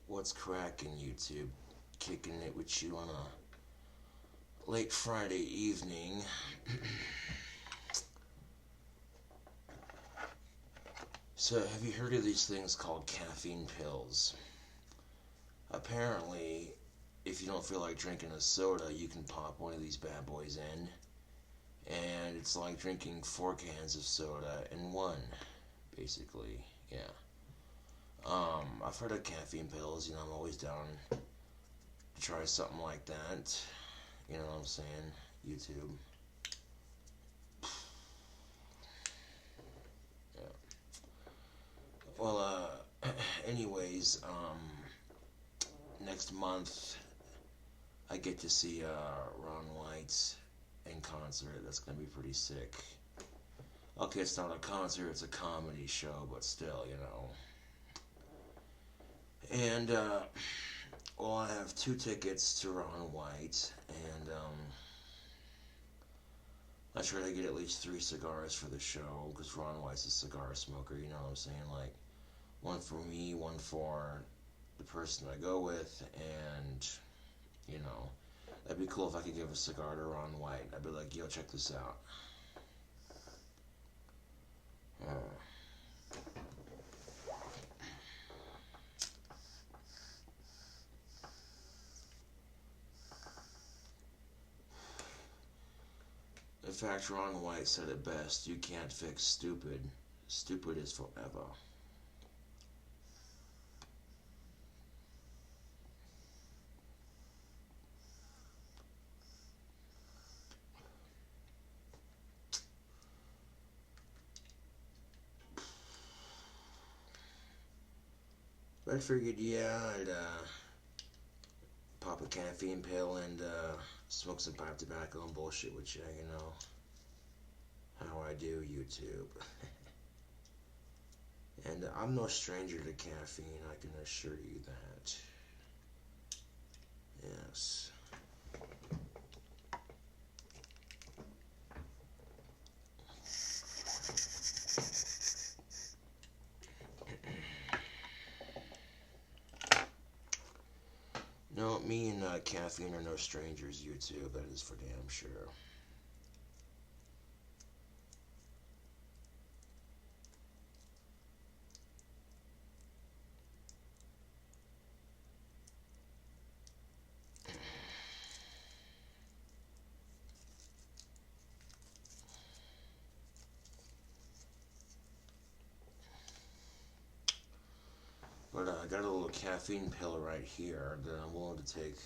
What's cracking, YouTube? Kicking it with you on a late Friday evening. So, have you heard of these things called caffeine pills? Apparently, if you don't feel like drinking a soda, you can pop one of these bad boys in, and it's like drinking 4 cans of soda in one, basically. Yeah. I've heard of caffeine pills. I'm always down to try something like that. You know what I'm saying? YouTube. Yeah. Well, anyways, next month I get to see Ron White in concert. That's gonna be pretty sick. Okay, it's not a concert; it's a comedy show, but still. And well, I have 2 tickets to Ron White, and I try to get at least 3 cigars for the show because Ron White's a cigar smoker. You know what I'm saying? Like one for me, one for the person I go with, and you know, that'd be cool if I could give a cigar to Ron White. I'd be like, yo, check this out. Uh, in fact, Ron White said it best: "You can't fix stupid. Stupid is forever." But I figured, yeah, I'd pop a caffeine pill and smoke some pipe tobacco and bullshit with you. How I do, YouTube. And I'm no stranger to caffeine, I can assure you that. Yes. No, me and caffeine are no strangers, YouTube. That is for damn sure. But I got a little caffeine pill right here that I'm willing to take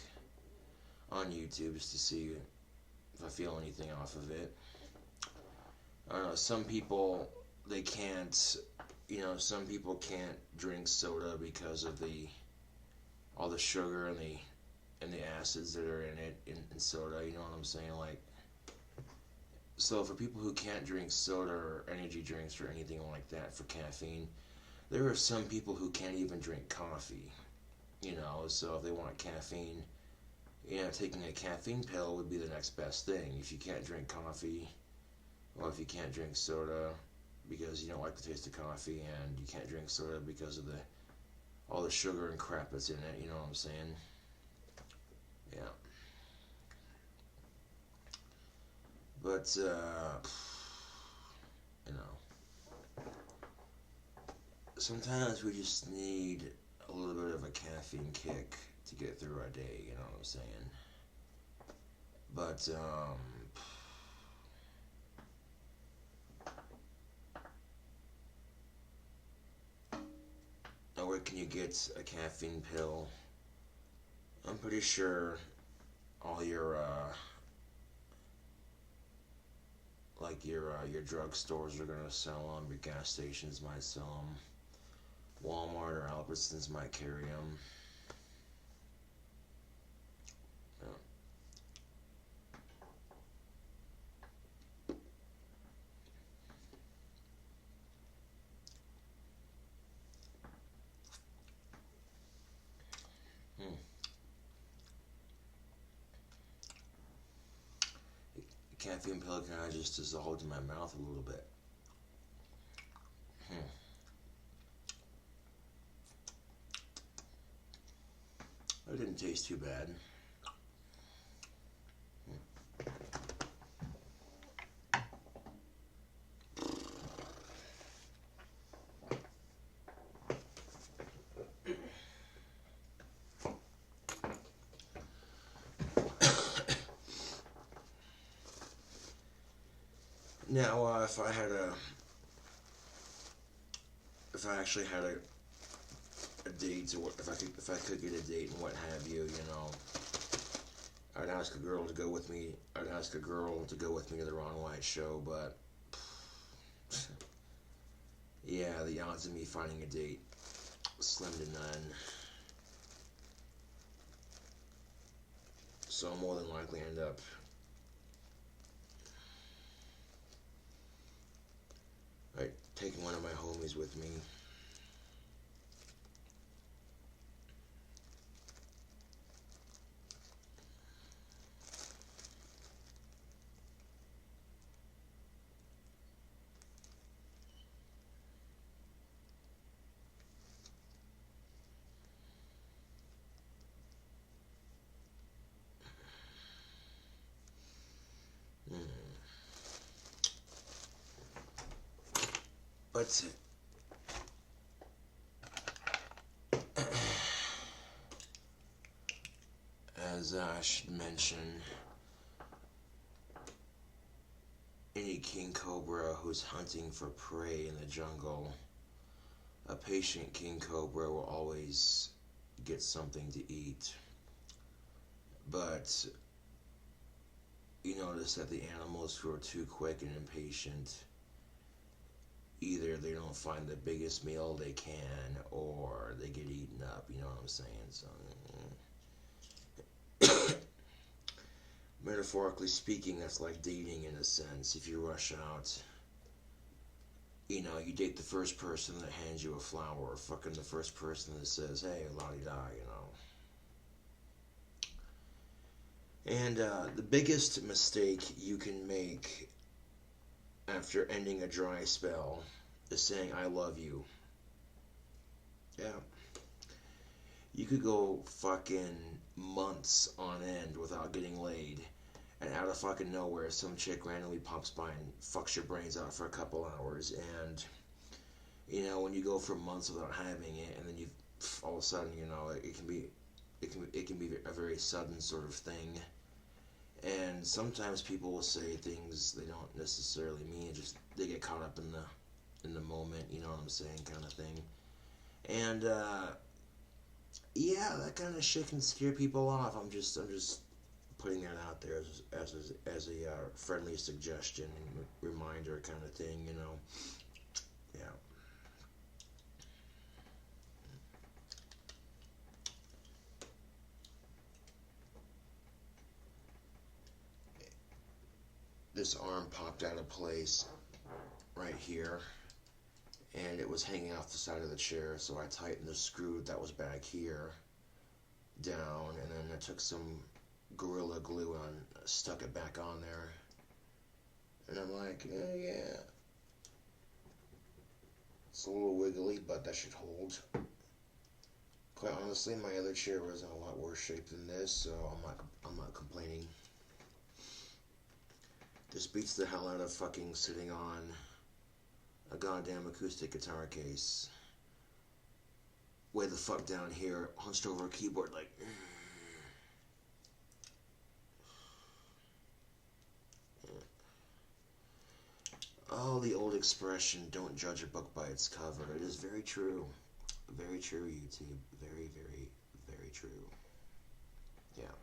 on YouTube just to see if I feel anything off of it. I don't know. Some people they can't. Some people can't drink soda because of the all the sugar and the acids that are in it in soda. You know what I'm saying? Like, so for people who can't drink soda or energy drinks or anything like that for caffeine, there are some people who can't even drink coffee. So if they want caffeine, taking a caffeine pill would be the next best thing. If you can't drink coffee, or if you can't drink soda because you don't like the taste of coffee, and you can't drink soda because of the all the sugar and crap that's in it. You know what I'm saying? Yeah. But you know, sometimes we just need a little bit of a caffeine kick to get through our day. You know what I'm saying? But where can you get a caffeine pill? I'm pretty sure all your your drugstores are gonna sell them. Your gas stations might sell them. Walmart or Albertsons might carry them. Yeah. Hmm. The caffeine pill kind of just dissolved in my mouth a little bit. Hmm. It didn't taste too bad. Now, if I actually had a date, or if I could get a date and what have you, I'd ask a girl to go with me. I'd ask a girl to go with me to the Ron White show, but yeah, the odds of me finding a date slim to none. So I'll more than likely end up taking one of my homies with me. But as I should mention, any king cobra who's hunting for prey in the jungle, a patient king cobra will always get something to eat. But you notice that the animals who are too quick and impatient, either they don't find the biggest meal they can, or they get eaten up, you know what I'm saying? So, metaphorically speaking, that's like dating in a sense. If you rush out, you date the first person that hands you a flower, or fucking the first person that says, hey, la-di-da, And the biggest mistake you can make after ending a dry spell is saying, I love you. Yeah. You could go fucking months on end without getting laid, and out of fucking nowhere, some chick randomly pops by and fucks your brains out for a couple hours, and, when you go for months without having it, and then you, all of a sudden, it can be a very sudden sort of thing. And sometimes people will say things they don't necessarily mean. Just they get caught up in the moment, you know what I'm saying, kind of thing. And yeah, that kind of shit can scare people off. I'm just putting that out there as a friendly suggestion, reminder kind of thing, Yeah. This arm popped out of place right here, and it was hanging off the side of the chair, so I tightened the screw that was back here down, and then I took some Gorilla Glue and stuck it back on there, and I'm like, yeah, it's a little wiggly, but that should hold. Quite honestly, my other chair was in a lot worse shape than this, so I'm not complaining. This beats the hell out of fucking sitting on a goddamn acoustic guitar case. Way the fuck down here, hunched over a keyboard like... Oh, the old expression, don't judge a book by its cover. It is very true. Very true, YouTube. Very, very, very true. Yeah.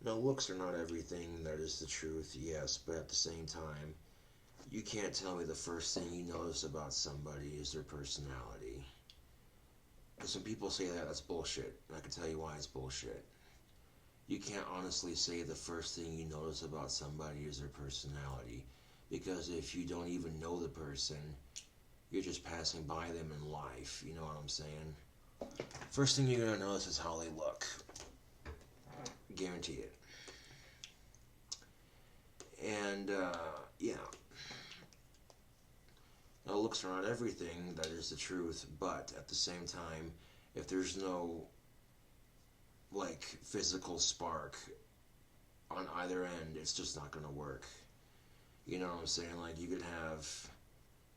Now, looks are not everything, that is the truth, yes, but at the same time, you can't tell me the first thing you notice about somebody is their personality. Because when people say that, that's bullshit, and I can tell you why it's bullshit. You can't honestly say the first thing you notice about somebody is their personality, because if you don't even know the person, you're just passing by them in life, you know what I'm saying? First thing you're going to notice is how they look. Guarantee it. And, yeah. looks are not everything, that is the truth, but at the same time, if there's no, like, physical spark on either end, it's just not gonna work. You know what I'm saying? Like, you could have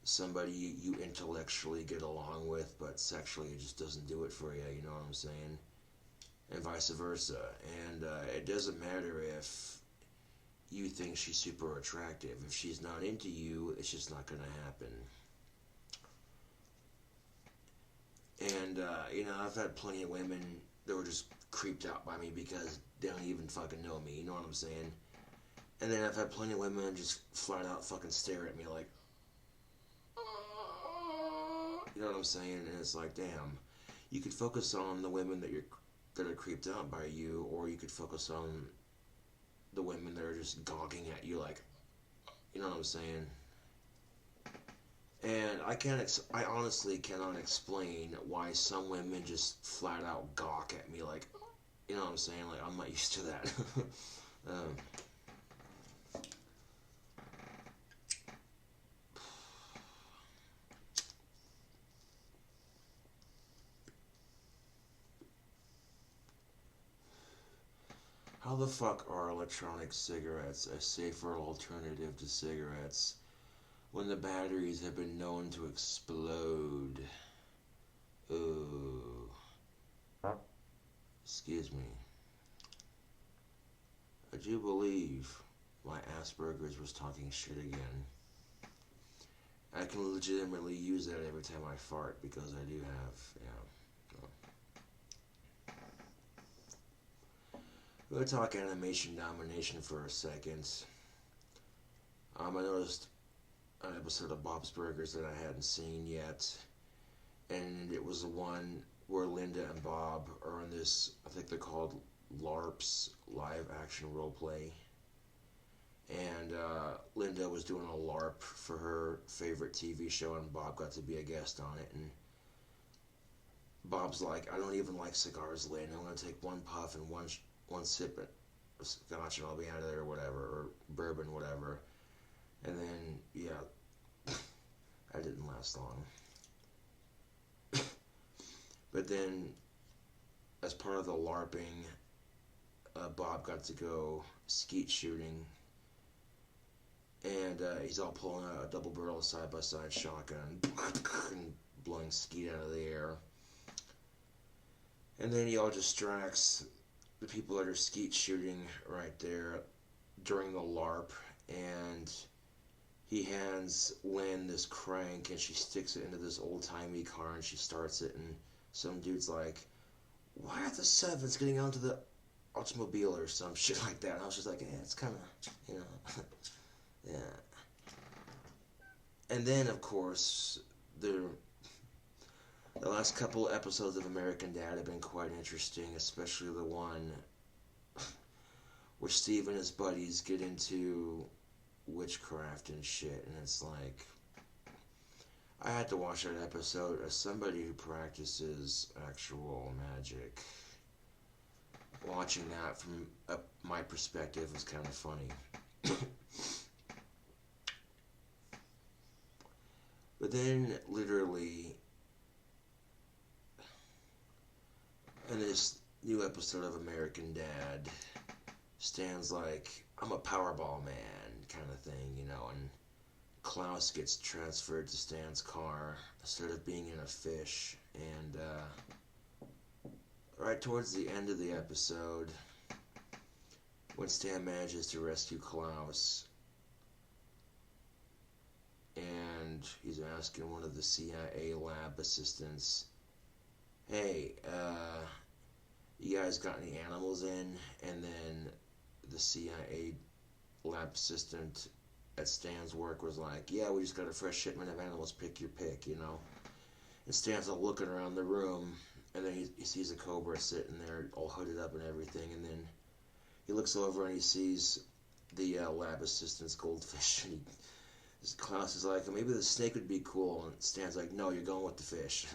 somebody you intellectually get along with, but sexually it just doesn't do it for you, you know what I'm saying? And vice versa. And it doesn't matter if you think she's super attractive. If she's not into you, it's just not gonna happen. And, I've had plenty of women that were just creeped out by me because they don't even fucking know me, you know what I'm saying? And then I've had plenty of women just flat out fucking stare at me like, you know what I'm saying? And it's like, damn, you could focus on the women that are creeped out by you, or you could focus on the women that are just gawking at you like, you know what I'm saying? And I honestly cannot explain why some women just flat out gawk at me like, you know what I'm saying? Like, I'm not used to that. um, How the fuck are electronic cigarettes a safer alternative to cigarettes when the batteries have been known to explode? Ooh. Excuse me. I do believe my Asperger's was talking shit again. I can legitimately use that every time I fart because I do have, We're going to talk animation domination for a second. I noticed an episode of Bob's Burgers that I hadn't seen yet, and it was the one where Linda and Bob are in this, I think they're called LARPs, live action roleplay. And Linda was doing a LARP for her favorite TV show, and Bob got to be a guest on it. And Bob's like, I don't even like cigars, Lynn. I'm going to take one puff and one sip at scotch and I'll be out of there, or whatever, or bourbon, whatever. And then, yeah, that didn't last long. But then, as part of the LARPing, Bob got to go skeet shooting, and he's all pulling out a double barrel side-by-side shotgun and blowing skeet out of the air. And then he all distracts the people that are skeet shooting right there during the LARP, and he hands Lynn this crank, and she sticks it into this old-timey car, and she starts it, and some dude's like, why are the sevens getting onto the automobile or some shit like that? And I was just like, yeah, it's kind of, yeah. And then, of course, the last couple episodes of American Dad have been quite interesting, especially the one where Steve and his buddies get into witchcraft and shit, and it's like, I had to watch that episode as somebody who practices actual magic. Watching that from my perspective was kind of funny. But then, literally, in this new episode of American Dad, Stan's like, I'm a Powerball man, kind of thing, and Klaus gets transferred to Stan's car instead of being in a fish, and right towards the end of the episode, when Stan manages to rescue Klaus, and he's asking one of the CIA lab assistants, hey, you guys got any animals in? And then the CIA lab assistant at Stan's work was like, yeah, we just got a fresh shipment of animals, pick your pick, And Stan's all looking around the room, and then he sees a cobra sitting there all hooded up and everything, and then he looks over and he sees the lab assistant's goldfish, and Klaus is like, maybe the snake would be cool, and Stan's like, no, you're going with the fish.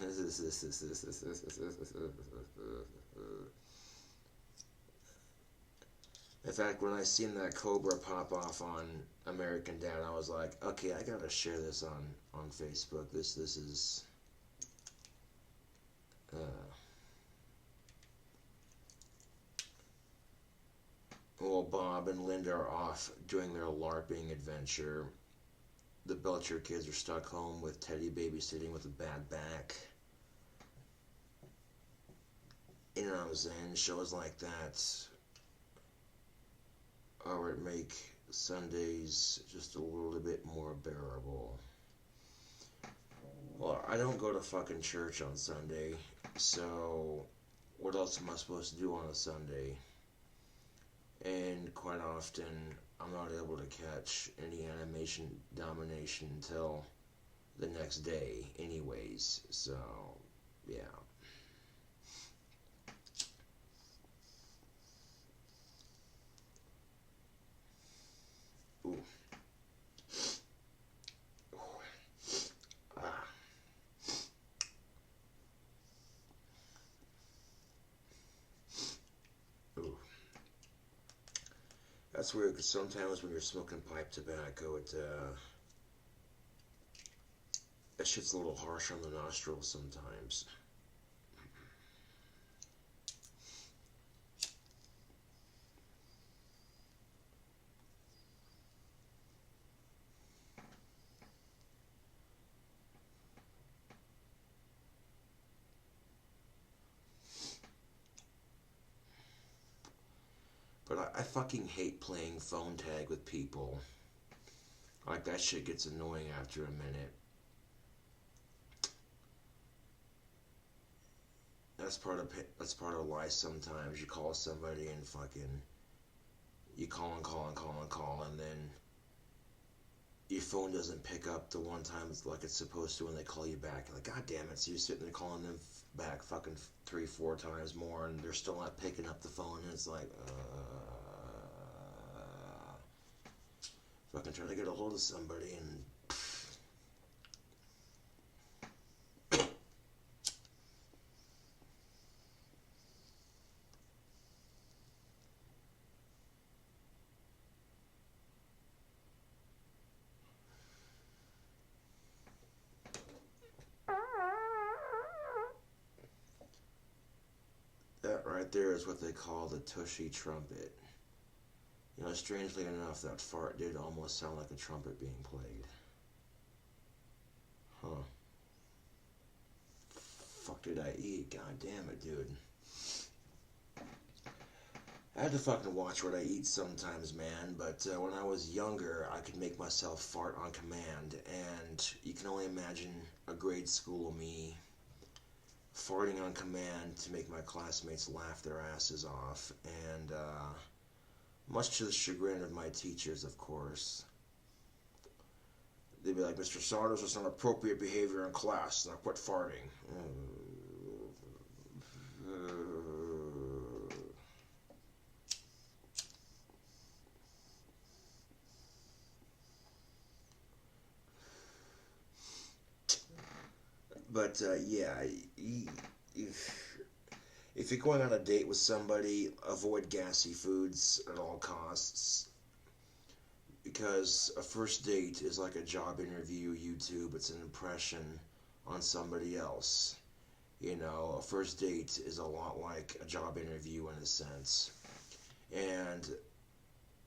In fact, when I seen that Cobra pop off on American Dad, I was like, okay, I gotta share this on Facebook. This is uh, well, Bob and Linda are off doing their LARPing adventure. The Belcher kids are stuck home with Teddy babysitting with a bad back. You know what I'm saying? Shows like that would make Sundays just a little bit more bearable. Well, I don't go to fucking church on Sunday, so what else am I supposed to do on a Sunday? And quite often, I'm not able to catch any animation domination until the next day, anyways. So, yeah. Ooh. Ah. Ooh. That's weird because sometimes when you're smoking pipe tobacco, that shit's a little harsh on the nostrils sometimes. But I fucking hate playing phone tag with people. Like, that shit gets annoying after a minute. That's part of life sometimes. You call somebody and fucking you call and then your phone doesn't pick up the one time it's like it's supposed to when they call you back. You're like, God damn it. So you're sitting there calling them back fucking 3-4 times more and they're still not picking up the phone and it's like, fucking trying to get a hold of somebody and that right there is what they call the tushy trumpet. You know, strangely enough, that fart did almost sound like a trumpet being played. Huh. Fuck did I eat? God damn it, dude. I had to fucking watch what I eat sometimes, man. But when I was younger, I could make myself fart on command. And you can only imagine a grade school me farting on command to make my classmates laugh their asses off. And much to the chagrin of my teachers, of course. They'd be like, Mr. Saunders, that's not appropriate behavior in class. Now quit farting. But yeah, if you're going on a date with somebody, avoid gassy foods at all costs. Because a first date is like a job interview, YouTube. It's an impression on somebody else. You know, a first date is a lot like a job interview in a sense. And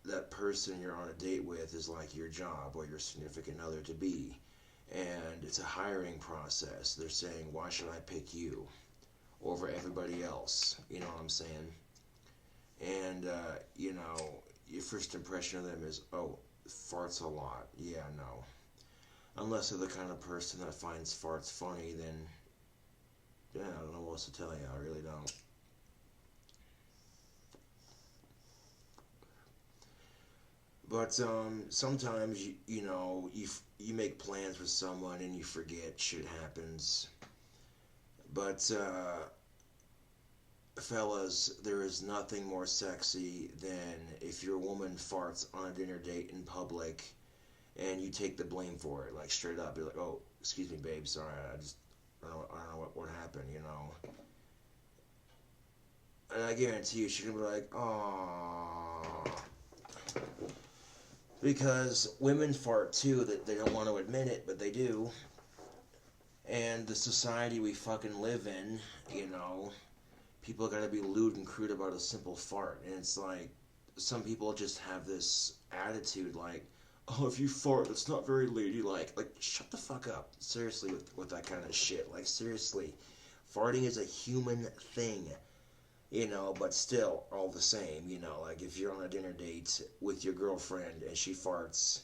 that person you're on a date with is like your job or your significant other to be. And it's a hiring process. They're saying, why should I pick you over everybody else? You know what I'm saying? And, you know, your first impression of them is, oh, farts a lot. Yeah, no. Unless they're the kind of person that finds farts funny, then, yeah, I don't know what else to tell you. I really don't. But sometimes you know you make plans with someone and you forget shit happens. But fellas, there is nothing more sexy than if your woman farts on a dinner date in public and you take the blame for it, like straight up. You're like, oh, excuse me, babe, sorry, I don't know what happened, you know. And I guarantee you, she's gonna be like, "Aww," because women fart too. That they don't want to admit it, but they do. And the society we fucking live in, you know, people gotta be lewd and crude about a simple fart, and it's like some people just have this attitude like, "Oh, if you fart, that's not very ladylike." Like, shut the fuck up. Seriously, with that kind of shit. Like, seriously, farting is a human thing. You know, but still, all the same, you know, like if you're on a dinner date with your girlfriend and she farts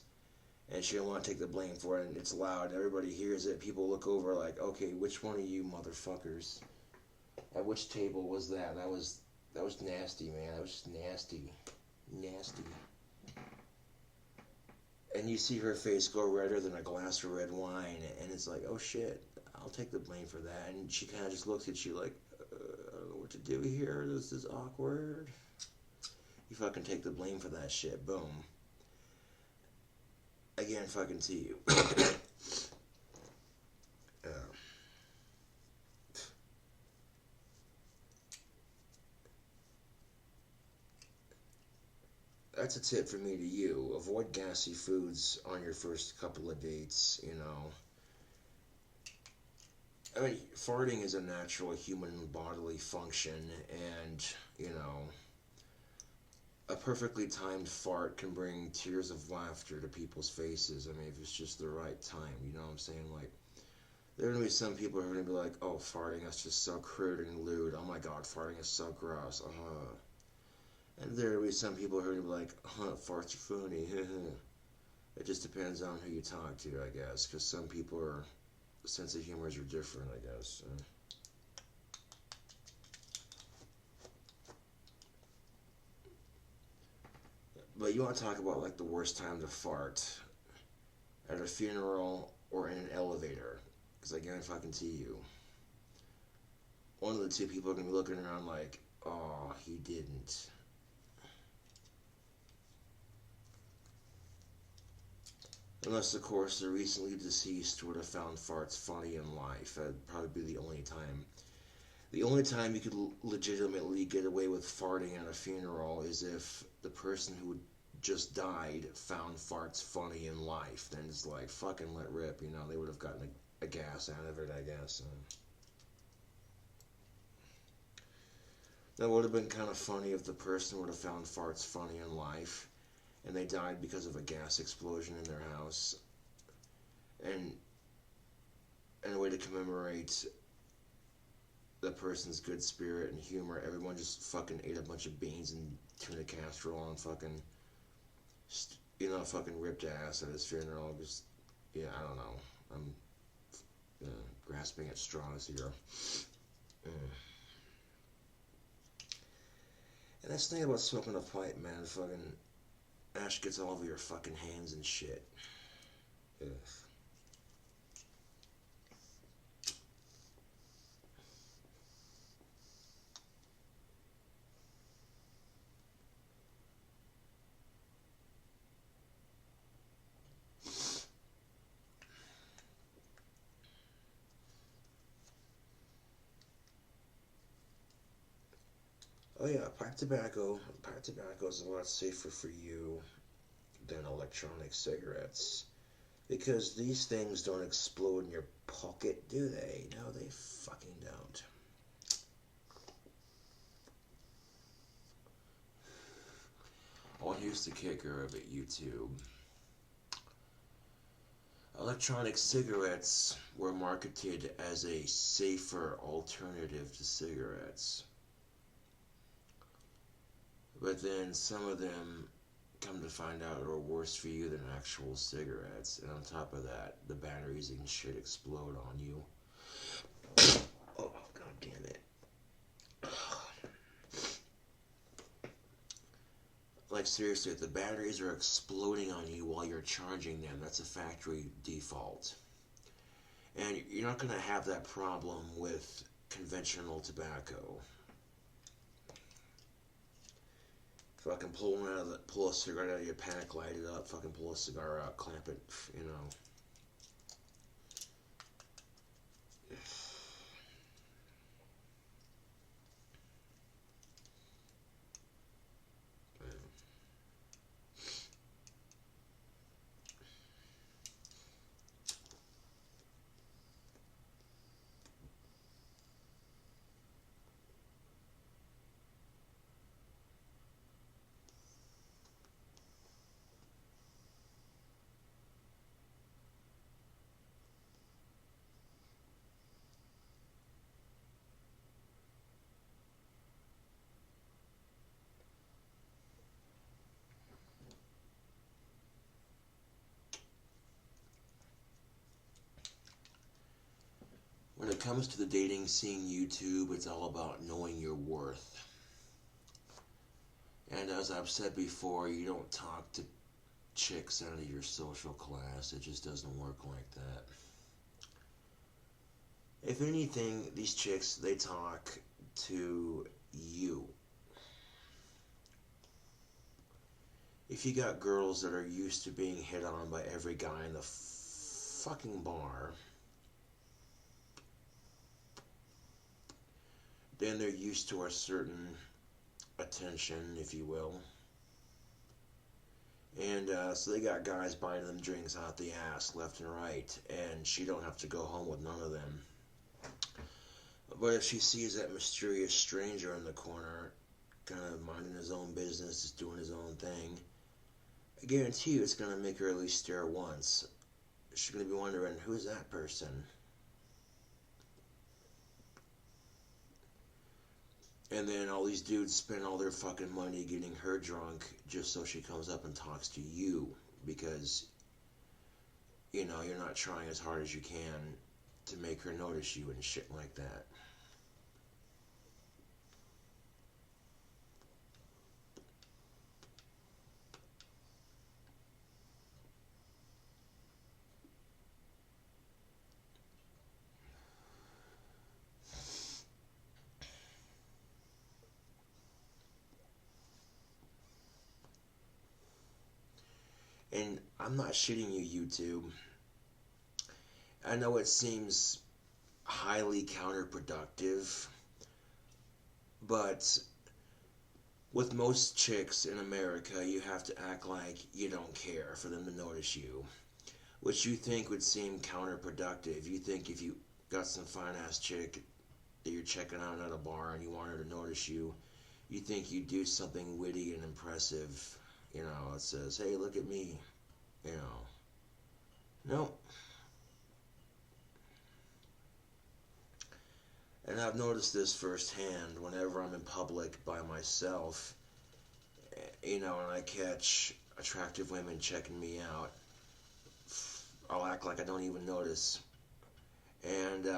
and she don't want to take the blame for it and it's loud, everybody hears it, people look over like, okay, which one of you motherfuckers? At which table was that? That was nasty, man. That was just nasty. Nasty. And you see her face go redder than a glass of red wine, and it's like, oh shit, I'll take the blame for that. And she kind of just looks at you like, I don't know what to do here. This is awkward. You fucking take the blame for that shit. Boom. Again, fucking to you. uh, that's a tip from me to you. Avoid gassy foods on your first couple of dates, you know. I mean, farting is a natural human bodily function, and, you know, a perfectly timed fart can bring tears of laughter to people's faces. I mean, if it's just the right time, you know what I'm saying? Like, there are going to be some people who are going to be like, oh, farting, that's just so crude and lewd. Oh my god, farting is so gross. And there will be some people who are going to be like, farts are funny. It just depends on who you talk to, I guess, because some people are, sense of humors are different, I guess. But you want to talk about like the worst time to fart at a funeral or in an elevator? Because I guarantee fucking to you, one of the two people are gonna be looking around like, oh, he didn't. Unless, of course, the recently deceased would have found farts funny in life. That'd probably be the only time. The only time you could legitimately get away with farting at a funeral is if the person who just died found farts funny in life. Then it's like, fucking let rip, you know, they would have gotten a gas out of it, I guess. That would have been kind of funny if the person would have found farts funny in life and they died because of a gas explosion in their house. And a way to commemorate the person's good spirit and humor, everyone just fucking ate a bunch of beans and tuna casserole and fucking, you know, fucking ripped ass at his funeral. Just, yeah, I don't know. I'm grasping at straws here. And that's the thing about smoking a pipe, man. Fucking ash gets all over your fucking hands and shit. Ugh. Oh yeah, pipe tobacco. Pipe tobacco is a lot safer for you than electronic cigarettes because these things don't explode in your pocket, do they? No, they fucking don't. Oh, here's the kicker of it, YouTube. Electronic cigarettes were marketed as a safer alternative to cigarettes. But then some of them come to find out are worse for you than actual cigarettes. And on top of that, the batteries and shit explode on you. Oh, god damn it. Like, seriously, if the batteries are exploding on you while you're charging them, that's a factory default. And you're not going to have that problem with conventional tobacco. Fucking pull a cigarette out of your pack, light it up, fucking pull a cigar out, clamp it, you know. comes to the dating scene YouTube, it's all about knowing your worth. And as I've said before, you don't talk to chicks out of your social class. It just doesn't work like that. If anything, these chicks, they talk to you. If you got girls that are used to being hit on by every guy in the fucking bar, then they're used to a certain attention, if you will. And so they got guys buying them drinks out the ass left and right, and she don't have to go home with none of them. But if she sees that mysterious stranger in the corner, kind of minding his own business, just doing his own thing, I guarantee you it's going to make her at least stare once. She's going to be wondering, who's that person? And then all these dudes spend all their fucking money getting her drunk just so she comes up and talks to you. Because, you know, you're not trying as hard as you can to make her notice you and shit like that. And I'm not shitting you, YouTube. I know it seems highly counterproductive, but with most chicks in America, you have to act like you don't care for them to notice you, which you think would seem counterproductive. You think if you got some fine-ass chick that you're checking out at a bar and you want her to notice you, you think you'd do something witty and impressive. You know, it says, hey, look at me. You know. No. And I've noticed this firsthand whenever I'm in public by myself, you know, and I catch attractive women checking me out. I'll act like I don't even notice. And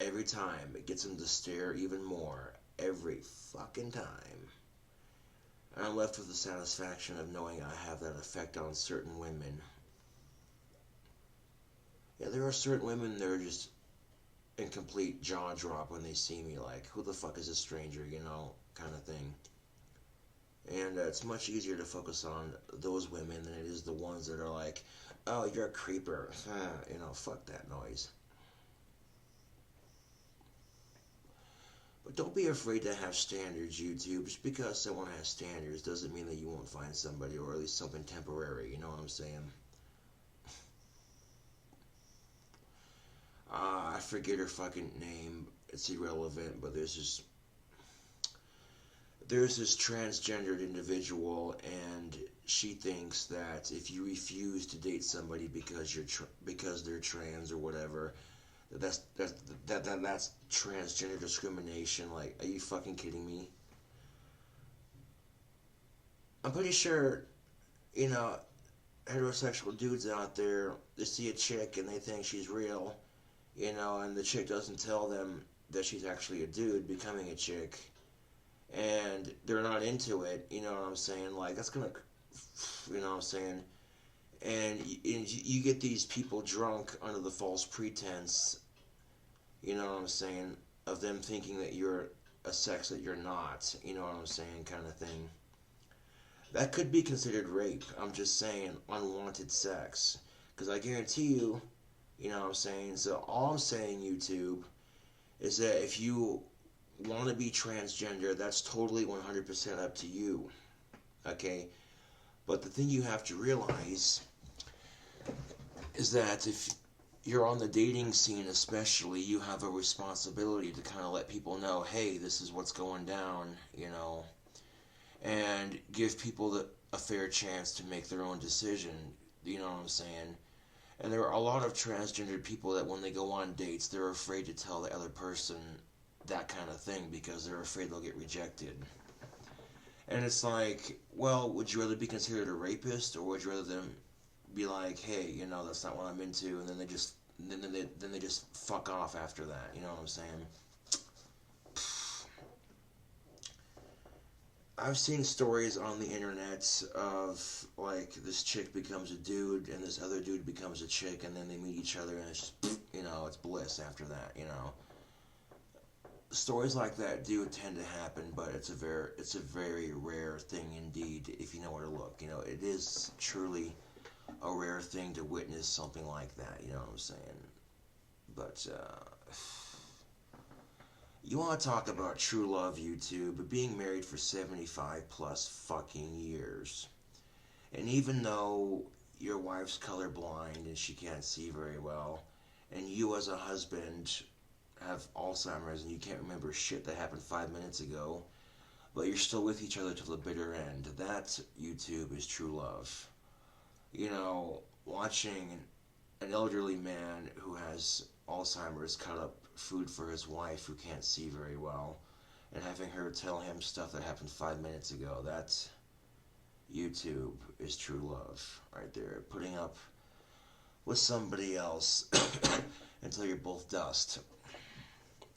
every time it gets them to stare even more. Every fucking time. And I'm left with the satisfaction of knowing I have that effect on certain women. Yeah, there are certain women that are just in complete jaw drop when they see me, like, who the fuck is this stranger, you know, kind of thing. And it's much easier to focus on those women than it is the ones that are like, oh, you're a creeper. You know, fuck that noise. But don't be afraid to have standards, YouTube. Just because someone has standards doesn't mean that you won't find somebody, or at least something temporary, you know what I'm saying? I forget her fucking name. It's irrelevant, but there's this transgendered individual, and she thinks that if you refuse to date somebody because because they're trans or whatever, that's transgender discrimination. Like, are you fucking kidding me? I'm pretty sure, you know, heterosexual dudes out there, they see a chick and they think she's real, you know, and the chick doesn't tell them that she's actually a dude becoming a chick, and they're not into it, you know what I'm saying? Like, that's gonna, you know what I'm saying? And you get these people drunk under the false pretense, you know what I'm saying, of them thinking that you're a sex that you're not, you know what I'm saying, kind of thing. That could be considered rape. I'm just saying, unwanted sex. Because I guarantee you, you know what I'm saying? So all I'm saying, YouTube, is that if you want to be transgender, that's totally 100% up to you. Okay? But the thing you have to realize is that if you're on the dating scene especially, you have a responsibility to kind of let people know, hey, this is what's going down, you know, and give people a fair chance to make their own decision, you know what I'm saying? And there are a lot of transgendered people that when they go on dates, they're afraid to tell the other person that kind of thing because they're afraid they'll get rejected. And it's like, well, would you rather be considered a rapist, or would you rather them be like, hey, you know, that's not what I'm into, and then they just then they just fuck off after that. You know what I'm saying? I've seen stories on the internet of like this chick becomes a dude and this other dude becomes a chick and then they meet each other and it's just, it's bliss after that. Stories like that do tend to happen, but it's a very rare thing indeed if you know where to look. It is truly a rare thing to witness something like that. You know what I'm saying? But you want to talk about true love, YouTube, being married for 75 plus fucking years. And even though your wife's colorblind and she can't see very well, and you as a husband have Alzheimer's and you can't remember shit that happened 5 minutes ago, but you're still with each other till the bitter end. That, YouTube, is true love. Watching an elderly man who has Alzheimer's cut up food for his wife who can't see very well and having her tell him stuff that happened 5 minutes ago, that's YouTube is true love right there. Putting up with somebody else until you're both dust.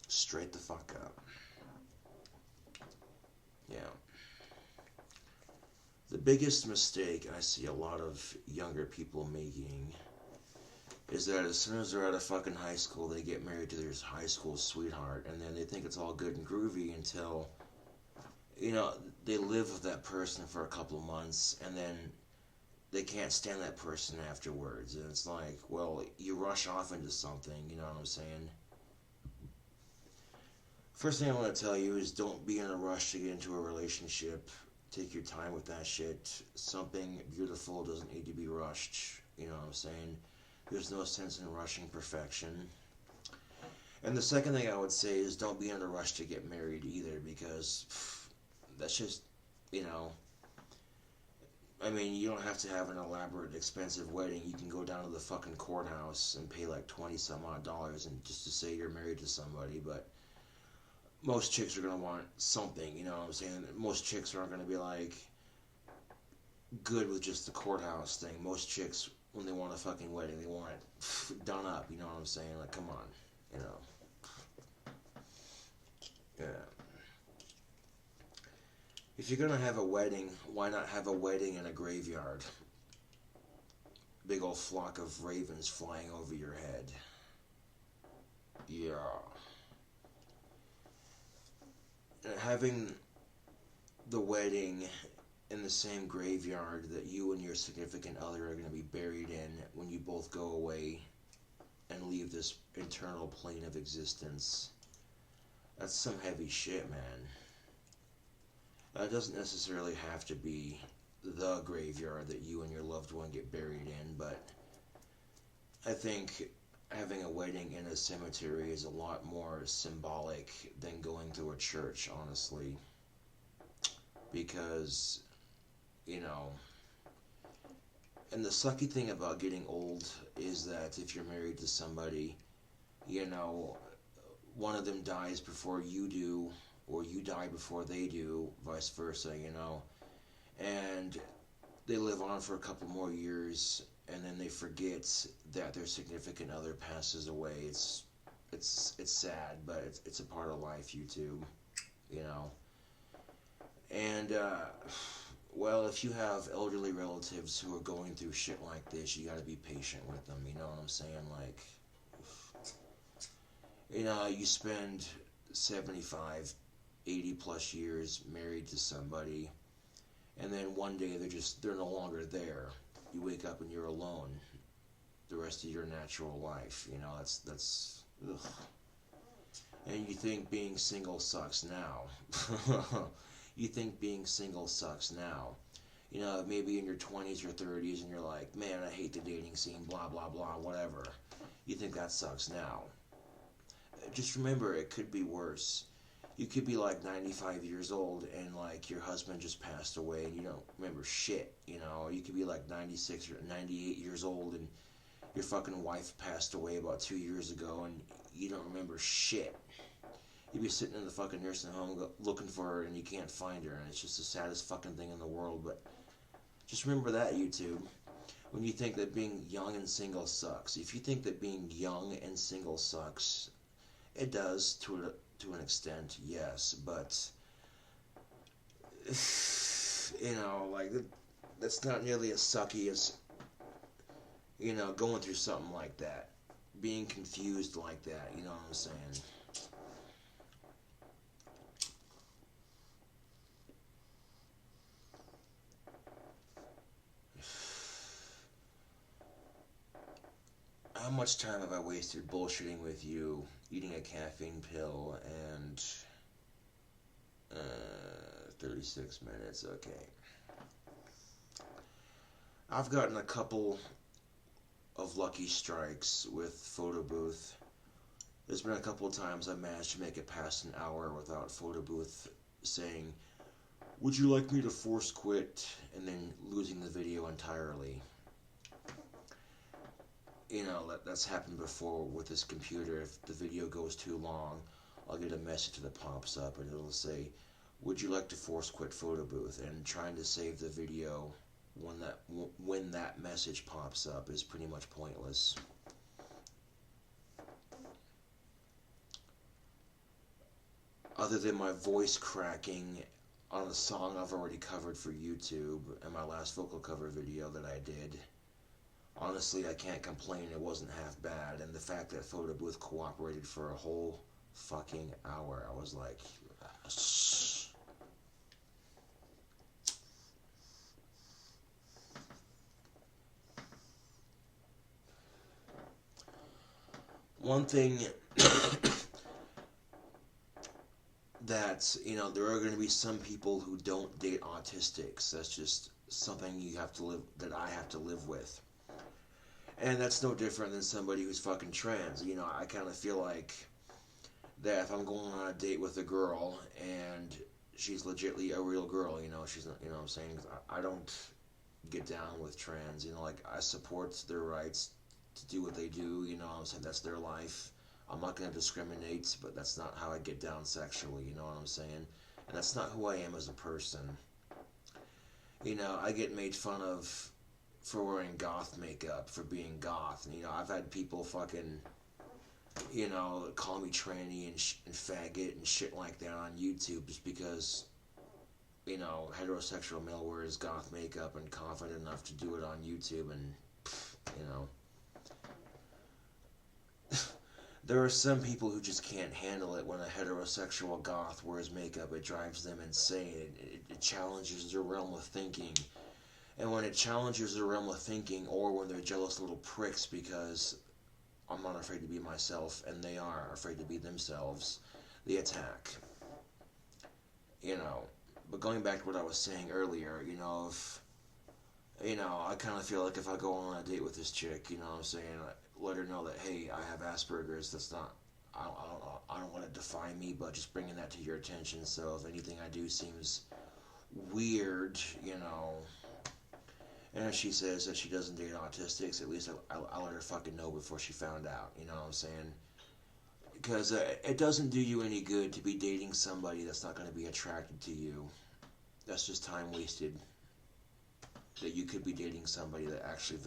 Straight the fuck up. Yeah. The biggest mistake I see a lot of younger people making is that as soon as they're out of fucking high school, they get married to their high school sweetheart, and then they think it's all good and groovy until, they live with that person for a couple of months, and then they can't stand that person afterwards. And it's like, well, you rush off into something, you know what I'm saying? First thing I want to tell you is don't be in a rush to get into a relationship. Take your time with that shit. Something beautiful doesn't need to be rushed, you know what I'm saying? There's no sense in rushing perfection. And the second thing I would say is don't be in a rush to get married either, because that's just, you don't have to have an elaborate, expensive wedding. You can go down to the fucking courthouse and pay like 20 some odd dollars and just to say you're married to somebody. But most chicks are going to want something, you know what I'm saying? Most chicks aren't going to be like good with just the courthouse thing. Most chicks, when they want a fucking wedding, they want it done up, you know what I'm saying? Like, come on, Yeah. If you're gonna have a wedding, why not have a wedding in a graveyard? Big old flock of ravens flying over your head. Yeah. And having the wedding in the same graveyard that you and your significant other are going to be buried in when you both go away and leave this eternal plane of existence. That's some heavy shit, man. It doesn't necessarily have to be the graveyard that you and your loved one get buried in, but I think having a wedding in a cemetery is a lot more symbolic than going to a church, honestly. Because, and the sucky thing about getting old is that if you're married to somebody, one of them dies before you do, or you die before they do, vice versa, and they live on for a couple more years, and then they forget that their significant other passes away. It's sad, but it's a part of life, YouTube, And, well, if you have elderly relatives who are going through shit like this, you gotta be patient with them, you know what I'm saying? Like, you spend 75, 80 plus years married to somebody, and then one day they're no longer there. You wake up and you're alone the rest of your natural life, that's ugh. And you think being single sucks now. You think being single sucks now. Maybe in your 20s or 30s and you're like, man, I hate the dating scene, blah, blah, blah, whatever. You think that sucks now. Just remember, it could be worse. You could be like 95 years old and like your husband just passed away and you don't remember shit, You could be like 96 or 98 years old and your fucking wife passed away about 2 years ago and you don't remember shit. You'd be sitting in the fucking nursing home looking for her and you can't find her, and it's just the saddest fucking thing in the world. But just remember that, YouTube. when you think that being young and single sucks. If you think that being young and single sucks, it does to an extent, yes, but like that's not nearly as sucky as going through something like that, being confused like that. You know what I'm saying? How much time have I wasted bullshitting with you, eating a caffeine pill, and 36 minutes, okay. I've gotten a couple of lucky strikes with photo booth. There's been a couple of times I managed to make it past an hour without photo booth saying, "Would you like me to force quit?" and then losing the video entirely. That's happened before with this computer. If the video goes too long, I'll get a message that pops up and it'll say, "Would you like to force quit photo booth?" And trying to save the video when that message pops up is pretty much pointless. Other than my voice cracking on a song I've already covered for YouTube and my last vocal cover video that I did, honestly, I can't complain. It wasn't half bad. And the fact that photo booth cooperated for a whole fucking hour, I was like, one thing that, there are going to be some people who don't date autistics. That's just something that I have to live with. And that's no different than somebody who's fucking trans. I kind of feel like that if I'm going on a date with a girl and she's legitimately a real girl, she's not, what I'm saying? I don't get down with trans, I support their rights to do what they do, what I'm saying? That's their life. I'm not going to discriminate, but that's not how I get down sexually, you know what I'm saying? And that's not who I am as a person. I get made fun of for wearing goth makeup, for being goth. And, I've had people fucking, call me tranny and faggot and shit like that on YouTube just because, heterosexual male wears goth makeup and confident enough to do it on YouTube and, There are some people who just can't handle it when a heterosexual goth wears makeup. It drives them insane. It challenges their realm of thinking. And when it challenges their realm of thinking, or when they're jealous little pricks because I'm not afraid to be myself and they are afraid to be themselves, they attack. But going back to what I was saying earlier, if I kind of feel like if I go on a date with this chick, what I'm saying, let her know that, hey, I have Asperger's. That's not, I don't want to define me, but just bringing that to your attention. So if anything I do seems weird, and if she says that she doesn't date autistics, at least I'll let her fucking know before she found out. You know what I'm saying? Because it doesn't do you any good to be dating somebody that's not going to be attracted to you. That's just time wasted. That you could be dating somebody that actually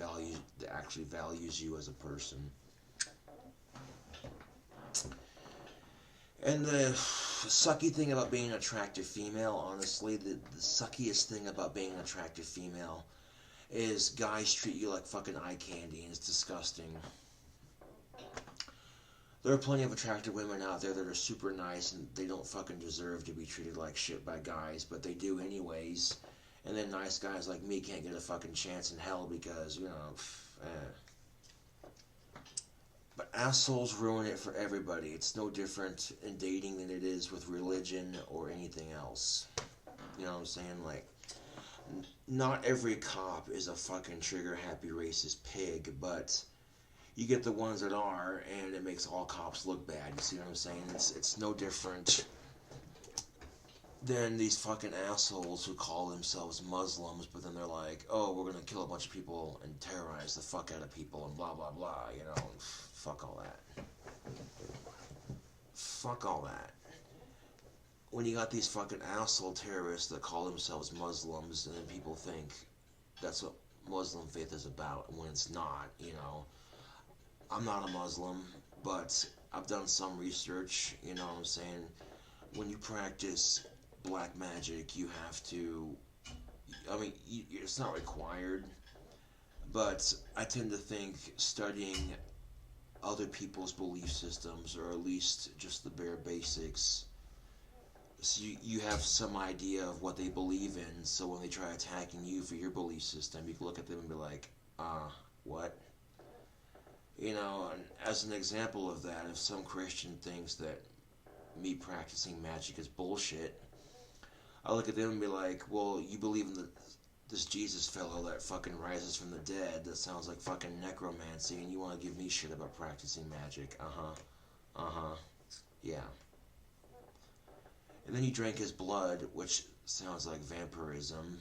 values you as a person. And the sucky thing about being an attractive female, honestly, the suckiest thing about being an attractive female is guys treat you like fucking eye candy, and it's disgusting. There are plenty of attractive women out there that are super nice and they don't fucking deserve to be treated like shit by guys, but they do anyways. And then nice guys like me can't get a fucking chance in hell because, But assholes ruin it for everybody. It's no different in dating than it is with religion or anything else. You know what I'm saying? Like, not every cop is a fucking trigger-happy racist pig, but you get the ones that are, and it makes all cops look bad. You see what I'm saying? It's no different than these fucking assholes who call themselves Muslims, but then they're like, oh, we're gonna kill a bunch of people and terrorize the fuck out of people and blah, blah, blah, fuck all that. Fuck all that. When you got these fucking asshole terrorists that call themselves Muslims, and then people think that's what Muslim faith is about when it's not, you know. I'm not a Muslim, but I've done some research, you know what I'm saying? When you practice black magic, you have to, I mean, it's not required, but I tend to think studying other people's belief systems, or at least just the bare basics, so you have some idea of what they believe in, so when they try attacking you for your belief system, you can look at them and be like, what? You know, and as an example of that, if some Christian thinks that me practicing magic is bullshit, I look at them and be like, well, you believe in this Jesus fellow that fucking rises from the dead, that sounds like fucking necromancy, and you want to give me shit about practicing magic. Yeah. And then you drank his blood, which sounds like vampirism,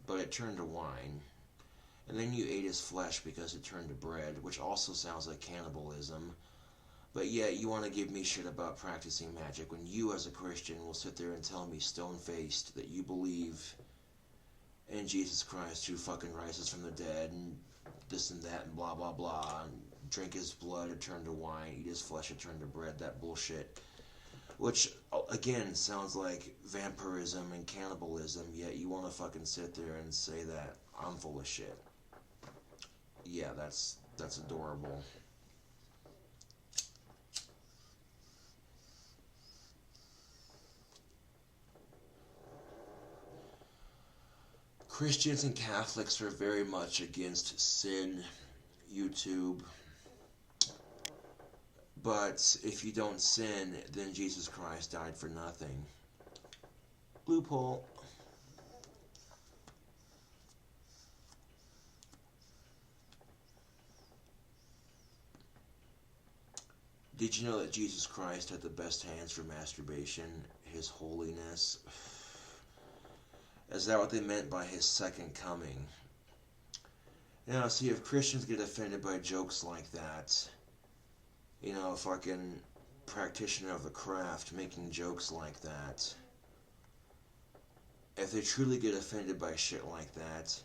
but it turned to wine. And then you ate his flesh because it turned to bread, which also sounds like cannibalism. But yet you want to give me shit about practicing magic when you as a Christian will sit there and tell me stone-faced that you believe in Jesus Christ who fucking rises from the dead and this and that and blah blah blah, and drink his blood, it turned to wine, eat his flesh, it turned to bread, that bullshit. Which, again, sounds like vampirism and cannibalism, yet you want to fucking sit there and say that I'm full of shit. Yeah, that's adorable. Christians and Catholics are very much against sin, YouTube. But if you don't sin, then Jesus Christ died for nothing. Loophole. Did you know that Jesus Christ had the best hands for masturbation? His holiness. Is that what they meant by his second coming? Now, see, if Christians get offended by jokes like that, you know, a fucking practitioner of the craft making jokes like that, if they truly get offended by shit like that,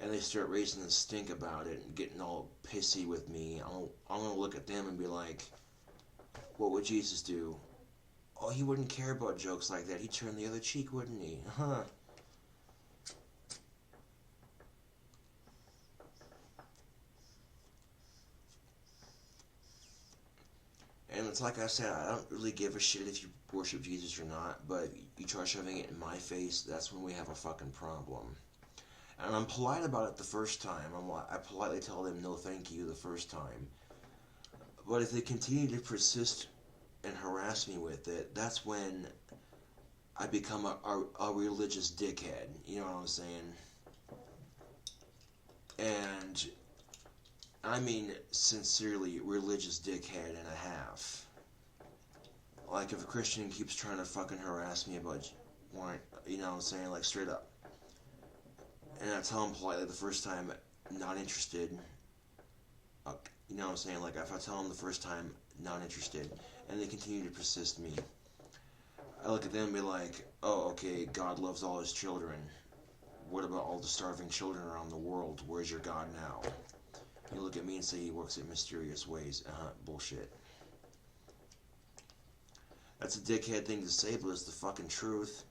and they start raising the stink about it and getting all pissy with me, I'm gonna look at them and be like, what would Jesus do? Oh, he wouldn't care about jokes like that. He'd turn the other cheek, wouldn't he? Huh. And it's like I said, I don't really give a shit if you worship Jesus or not, but you try shoving it in my face, that's when we have a fucking problem. And I'm polite about it the first time. I politely tell them no thank you the first time. But if they continue to persist and harass me with it, that's when I become a religious dickhead. You know what I'm saying? And I mean sincerely religious dickhead and a half. Like if a Christian keeps trying to fucking harass me about, you know what I'm saying, like straight up, and I tell them politely the first time, not interested. You know what I'm saying? Like if I tell them the first time, not interested, and they continue to persist me, I look at them and be like, oh, okay, God loves all his children. What about all the starving children around the world? Where's your God now? You look at me and say he works in mysterious ways. Bullshit. That's a dickhead thing to say, but it's the fucking truth.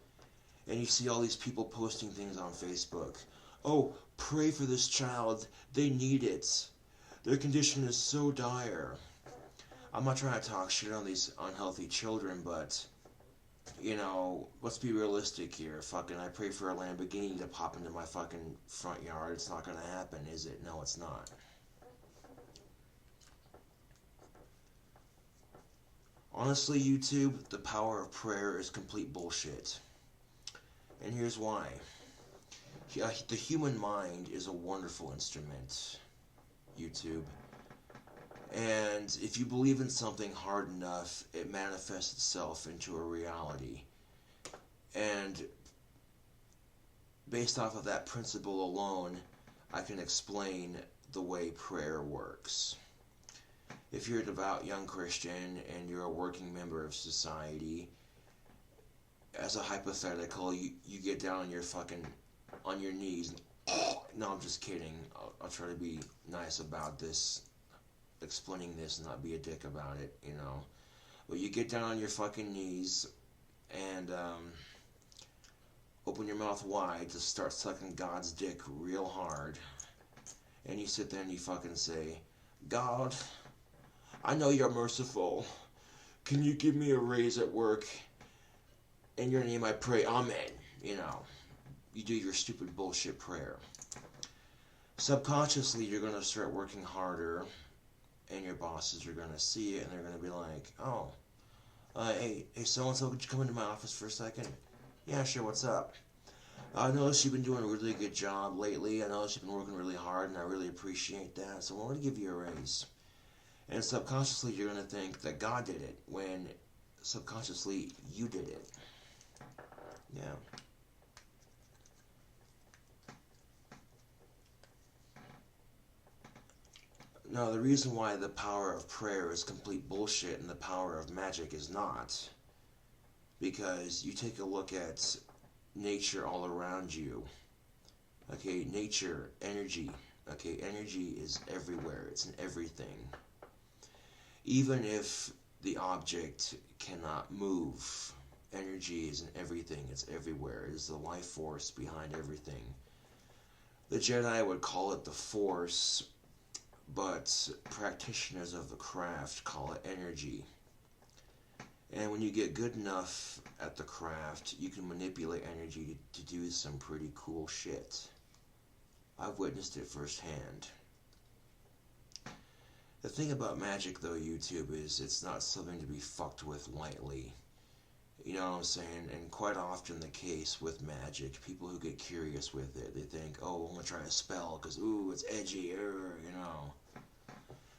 And you see all these people posting things on Facebook. Oh, pray for this child. They need it. Their condition is so dire. I'm not trying to talk shit on these unhealthy children, but, you know, let's be realistic here. Fucking, I pray for a Lamborghini to pop into my fucking front yard. It's not gonna happen, is it? No, it's not. Honestly, YouTube, the power of prayer is complete bullshit. And here's why. The human mind is a wonderful instrument, YouTube. And if you believe in something hard enough, it manifests itself into a reality. And based off of that principle alone, I can explain the way prayer works. If you're a devout young Christian and you're a working member of society, as a hypothetical, you get down on your knees and No, I'm just kidding. I'll try to be nice about this, explaining this, and not be a dick about it, you know. But you get down on your fucking knees and open your mouth wide to start sucking God's dick real hard. And you sit there and you fucking say, God, I know you're merciful. Can you give me a raise at work? In your name I pray, amen. You know, you do your stupid bullshit prayer. Subconsciously, you're going to start working harder, and your bosses are going to see it, and they're going to be like, oh, hey, so-and-so, could you come into my office for a second? Yeah, sure, what's up? I noticed you've been doing a really good job lately. I noticed you've been working really hard, and I really appreciate that, so I want to give you a raise. And subconsciously, you're going to think that God did it, when subconsciously, you did it. Yeah. Now, the reason why the power of prayer is complete bullshit and the power of magic is not, because you take a look at nature all around you. Okay, nature, energy. Okay, energy is everywhere. It's in everything. Even if the object cannot move, energy is in everything. It's everywhere. It is the life force behind everything. The Jedi would call it the Force, but practitioners of the craft call it energy. And when you get good enough at the craft, you can manipulate energy to do some pretty cool shit. I've witnessed it firsthand. The thing about magic, though, YouTube, is it's not something to be fucked with lightly. You know what I'm saying? And quite often the case with magic, people who get curious with it, they think, oh, I'm gonna try a spell because, ooh, it's edgy, you know.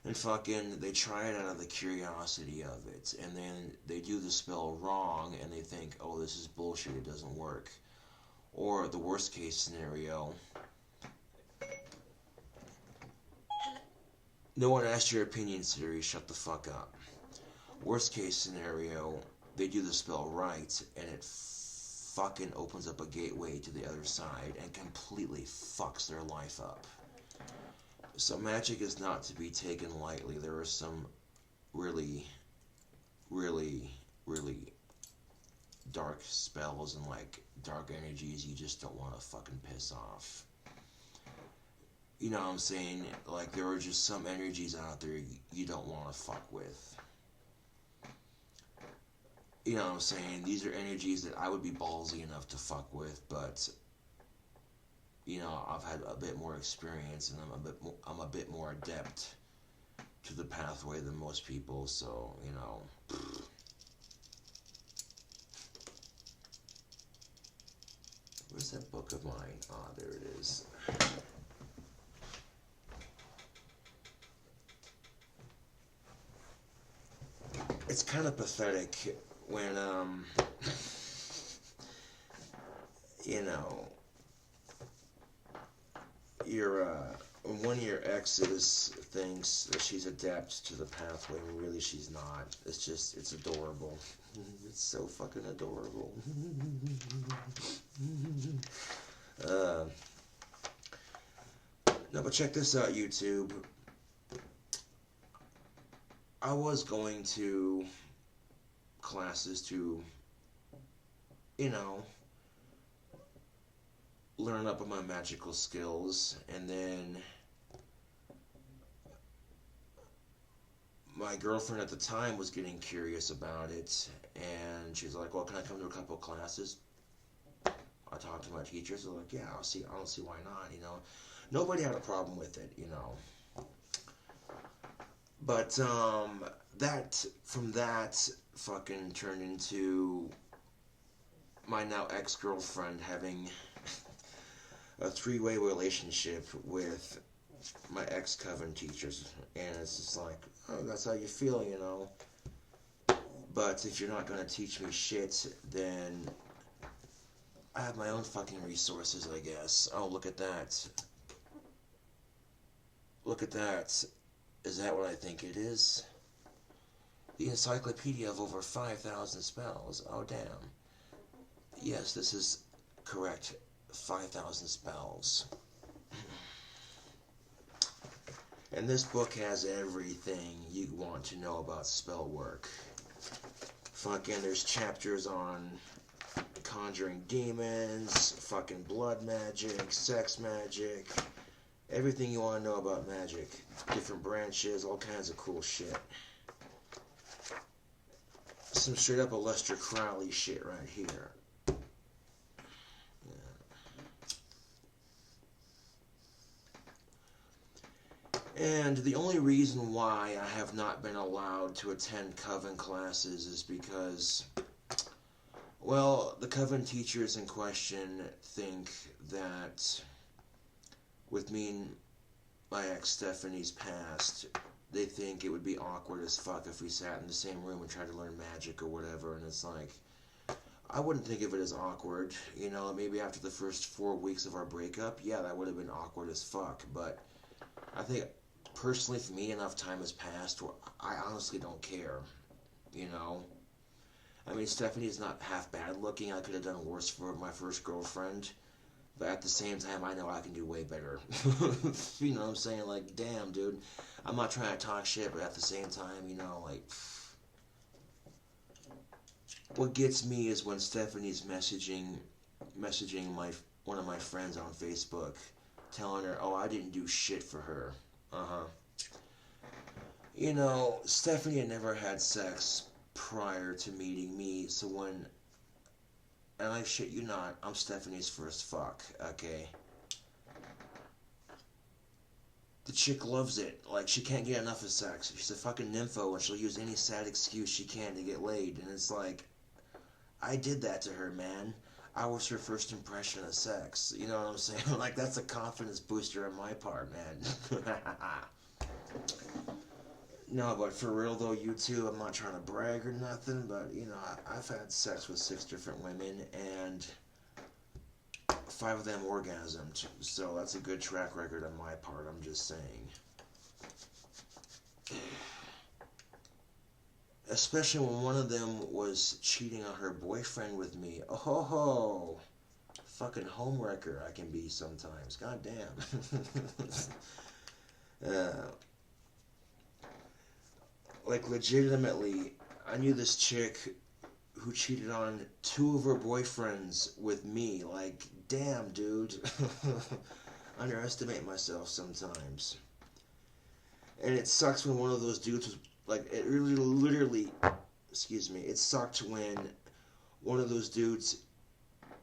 And fucking, they try it out of the curiosity of it, and then they do the spell wrong, and they think, oh, this is bullshit, it doesn't work. Or the worst case scenario, no one asked your opinion, Siri, shut the fuck up. Worst case scenario, they do the spell right, and it fucking opens up a gateway to the other side and completely fucks their life up. So magic is not to be taken lightly. There are some really, really, really dark spells and like dark energies you just don't want to fucking piss off. You know what I'm saying? Like, there are just some energies out there you don't want to fuck with. You know what I'm saying? These are energies that I would be ballsy enough to fuck with, but you know, I've had a bit more experience, and I'm a bit more adept to the pathway than most people. So, you know, where's that book of mine? Ah, there it is. It's kind of pathetic when you know, one of your exes thinks that she's adept to the pathway, and really she's not. It's adorable. It's so fucking adorable. No, but check this out, YouTube. I was going to classes to, you know, learn up on my magical skills, and then my girlfriend at the time was getting curious about it, and she's like, well, can I come to a couple classes? I talked to my teachers, they're like, yeah, I don't see why not, you know. Nobody had a problem with it, you know. But from that fucking turned into my now ex-girlfriend having a three-way relationship with my ex-coven teachers, and it's just like, oh, that's how you feel, you know. But if you're not gonna teach me shit, then I have my own fucking resources, I guess. Oh, look at that. Look at that. Is that what I think it is? The encyclopedia of over 5,000 spells. Oh, damn. Yes, this is correct. 5,000 spells. And this book has everything you want to know about spell work. Fucking, there's chapters on conjuring demons, fucking blood magic, sex magic, everything you want to know about magic. Different branches, all kinds of cool shit. Some straight up Aleister Crowley shit right here. And the only reason why I have not been allowed to attend Coven classes is because, well, the Coven teachers in question think that with me and my ex Stephanie's past, they think it would be awkward as fuck if we sat in the same room and tried to learn magic or whatever, and it's like, I wouldn't think of it as awkward, you know, maybe after the first 4 weeks of our breakup, yeah, that would have been awkward as fuck, but I think, personally, for me, enough time has passed where I honestly don't care, you know? I mean, Stephanie's not half bad looking. I could have done worse for my first girlfriend. But at the same time, I know I can do way better. You know what I'm saying? Like, damn, dude. I'm not trying to talk shit, but at the same time, you know, like... What gets me is when Stephanie's messaging one of my friends on Facebook, telling her, oh, I didn't do shit for her. You know, Stephanie had never had sex prior to meeting me, so when, and I shit you not, I'm Stephanie's first fuck, okay? The chick loves it. Like, she can't get enough of sex. She's a fucking nympho, and she'll use any sad excuse she can to get laid, and it's like, I did that to her, man. I was her first impression of sex. You know what I'm saying? Like, that's a confidence booster on my part, man. No, but for real though, you two, I'm not trying to brag or nothing, but, you know, I've had sex with 6 different women, and 5 of them orgasmed. So that's a good track record on my part, I'm just saying. Especially when one of them was cheating on her boyfriend with me. Oh ho ho! Fucking homewrecker I can be sometimes. God damn. Like, legitimately, I knew this chick who cheated on 2 of her boyfriends with me. Like, damn, dude. Underestimate myself sometimes. And it sucks when one of those dudes was... Like, it really, literally, excuse me, it sucked when one of those dudes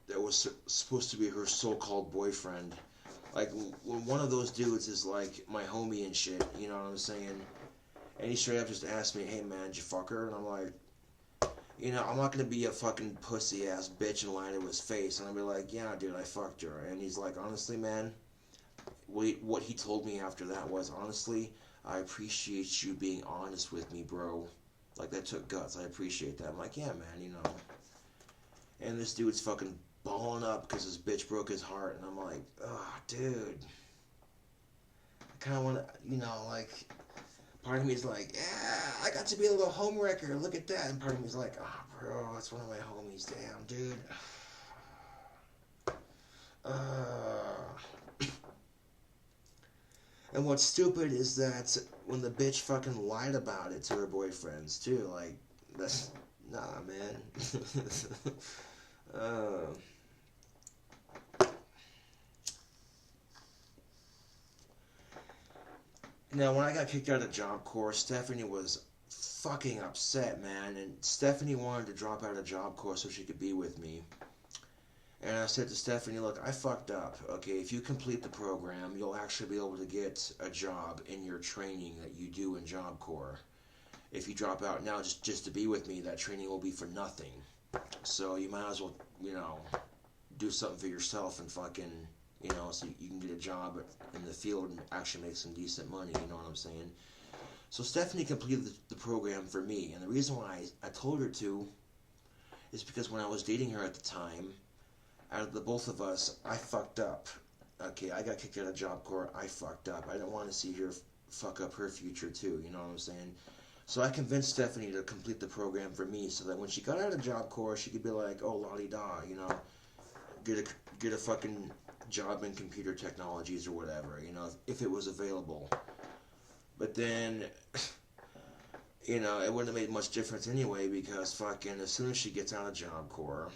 that was supposed to be her so-called boyfriend, like, when one of those dudes is, like, my homie and shit, you know what I'm saying? And he straight up just asked me, hey, man, did you fuck her? And I'm like, you know, I'm not going to be a fucking pussy-ass bitch and lie to his face. And I'll be like, yeah, dude, I fucked her. And he's like, honestly, man, what he told me after that was, honestly, I appreciate you being honest with me, bro. Like, that took guts. I appreciate that. I'm like, yeah, man, you know. And this dude's fucking balling up because his bitch broke his heart. And I'm like, oh, dude. I kind of want to, you know, like, part of me is like, yeah, I got to be a little homewrecker. Look at that. And part of me is like, oh, bro, that's one of my homies. Damn, dude. And what's stupid is that when the bitch fucking lied about it to her boyfriends, too, like, that's, nah, man. Now, when I got kicked out of Job Corps, Stephanie was fucking upset, man, and Stephanie wanted to drop out of Job Corps so she could be with me. And I said to Stephanie, look, I fucked up, okay? If you complete the program, you'll actually be able to get a job in your training that you do in Job Corps. If you drop out now just to be with me, that training will be for nothing. So you might as well, you know, do something for yourself and fucking, you know, so you can get a job in the field and actually make some decent money, you know what I'm saying? So Stephanie completed the program for me, and the reason why I told her to is because when I was dating her at the time, out of the both of us, I fucked up. Okay, I got kicked out of Job Corps, I fucked up. I don't want to see her fuck up her future too, you know what I'm saying? So I convinced Stephanie to complete the program for me so that when she got out of Job Corps, she could be like, oh, la-di-da, you know, get a fucking job in computer technologies or whatever, you know, if it was available. But then, it wouldn't have made much difference anyway because fucking as soon as she gets out of Job Corps,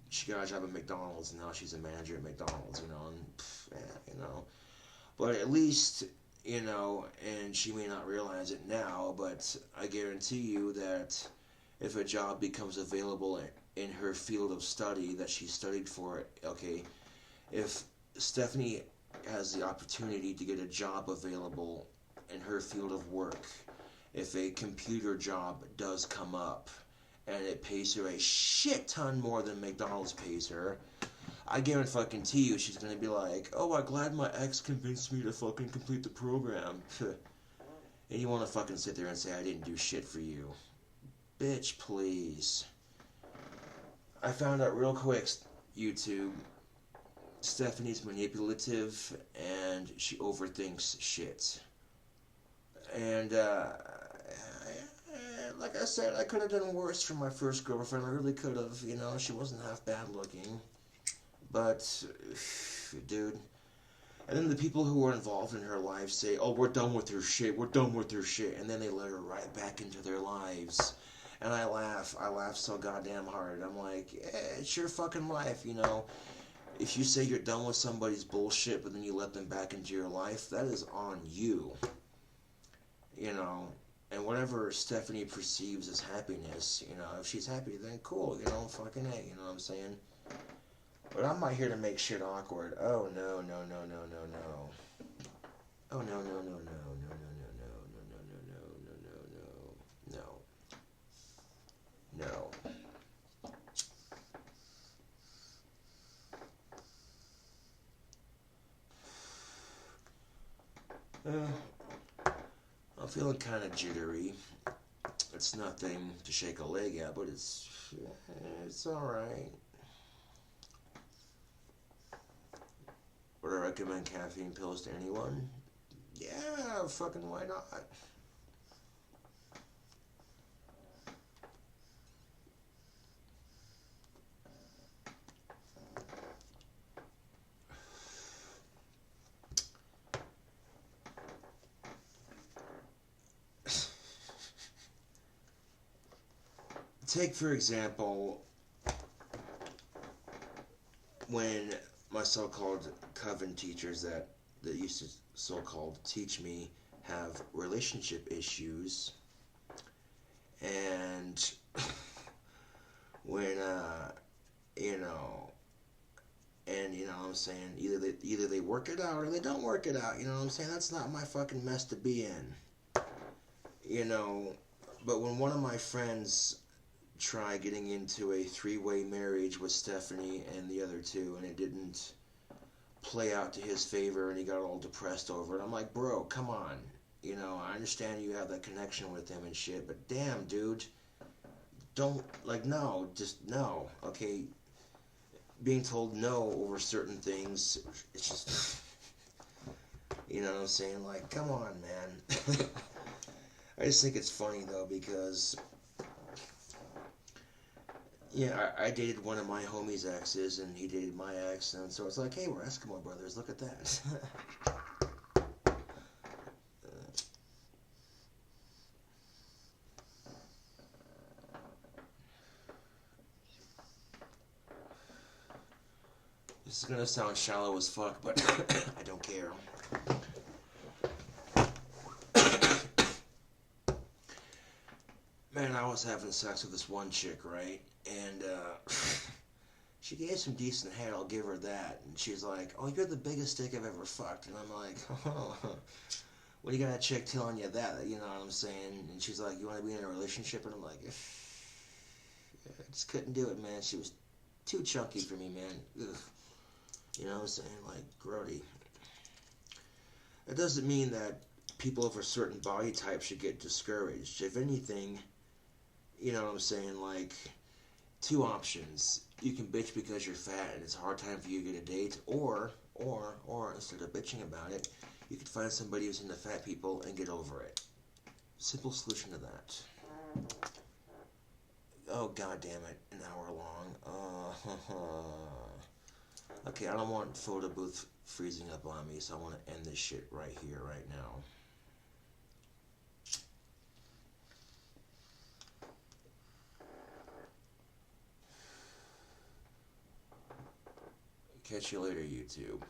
she got a job at McDonald's and now she's a manager at McDonald's, But at least, and she may not realize it now, but I guarantee you that if a job becomes available in her field of study that she studied for, okay, if Stephanie has the opportunity to get a job available in her field of work, if a computer job does come up and it pays her a shit ton more than McDonald's pays her, I guarantee you she's gonna be like, oh, I'm glad my ex convinced me to fucking complete the program. And you wanna fucking sit there and say I didn't do shit for you. Bitch, please. I found out real quick, YouTube, Stephanie's manipulative and she overthinks shit. And, like I said, I could have done worse for my first girlfriend. I really could have, she wasn't half bad looking. But, dude. And then the people who were involved in her life say, oh, we're done with her shit, we're done with her shit. And then they let her right back into their lives. And I laugh so goddamn hard. I'm like, it's your fucking life, If you say you're done with somebody's bullshit, but then you let them back into your life, that is on you. And whatever Stephanie perceives as happiness, if she's happy, then cool, fucking A, you know what I'm saying? But I'm not here to make shit awkward. Oh, no, no, no, no, no, no. Oh, no, no, no, no, no, no, no, no, no, no, no, no, no, no, no. I'm feeling kind of jittery. It's nothing to shake a leg at, but it's alright. Would I recommend caffeine pills to anyone? Yeah, fucking why not? Take, for example, when my so-called coven teachers that used to so-called teach me have relationship issues, and when and what I'm saying, either they work it out or they don't work it out, you know what I'm saying? That's not my fucking mess to be in. But when one of my friends tried getting into a three-way marriage with Stephanie and the other two, and it didn't play out to his favor, and he got all depressed over it. I'm like, bro, come on. I understand you have that connection with him and shit, but damn, dude, don't, no, just no, okay? Being told no over certain things, it's just, you know what I'm saying? Like, come on, man. I just think it's funny, though, because yeah, I dated one of my homie's exes, and he dated my ex, and so it's like, hey, we're Eskimo brothers, look at that. This is gonna sound shallow as fuck, but I don't care. Man, I was having sex with this one chick, right? And, she gave some decent head, I'll give her that. And she's like, oh, you're the biggest dick I've ever fucked. And I'm like, oh, what do you got a chick telling you that? You know what I'm saying? And she's like, you want to be in a relationship? And I'm like, I just couldn't do it, man. She was too chunky for me, man. Ugh. You know what I'm saying? Like, grody. That doesn't mean that people of a certain body type should get discouraged. If anything, you know what I'm saying? Like, two options. You can bitch because you're fat and it's a hard time for you to get a date, or instead of bitching about it, you could find somebody who's into fat people and get over it. Simple solution to that. Oh, god damn it. An hour long. Okay, I don't want photo booth freezing up on me, so I want to end this shit right here, right now. Catch you later, YouTube.